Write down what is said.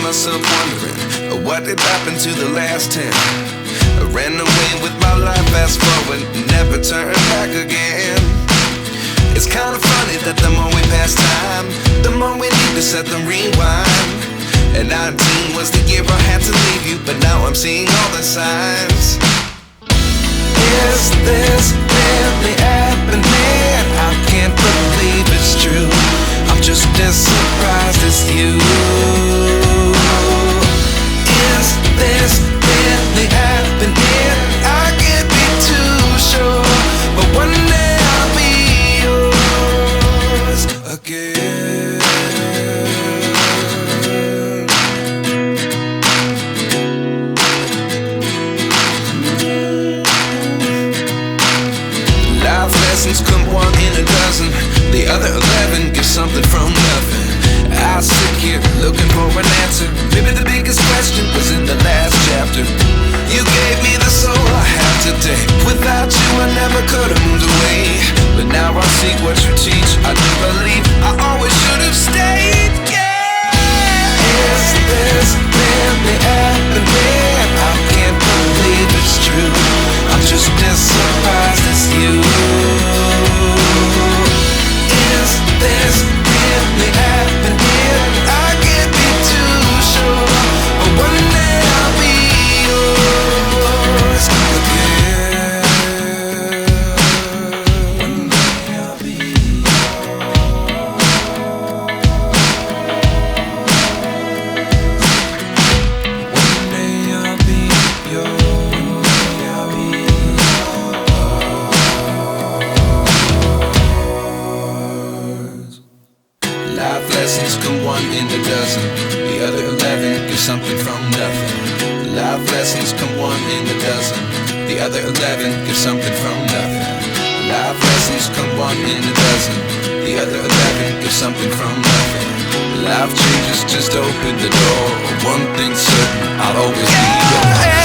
myself wondering, what did happen to the last 10? I ran away with my life, fast forward, never turn back again. It's kind of funny that the more we pass time, the more we need to set them rewind. And 19 was the year I had to leave you, but now I'm seeing all the signs. Is this really happening? I can't believe it's true. I'm just as surprised as you. Is this really happening? I can't be too sure, but one day I'll be yours again. Life lessons come one in a dozen, the other 11 give something from nothing. I sit here looking for an answer. Maybe the biggest question was in the last chapter. You gave me the soul I have today. Without you I never could have moved away. But now I see what you teach. I do believe I always should have stayed. Yeah. Is this really happening? I can't believe it's true. I'm just as surprised as you. Is this really happening? I can't be too sure, but one day I'll be yours again. One day I'll be yours. One day I'll be yours. I'll be yours. Life lessons come one in a dozen, the other 11 give something from nothing. Life lessons come one in a dozen, the other 11 give something from nothing. Life lessons come one in a dozen, the other 11 give something from nothing. Life changes just open the door. One thing's certain, I'll always be yours.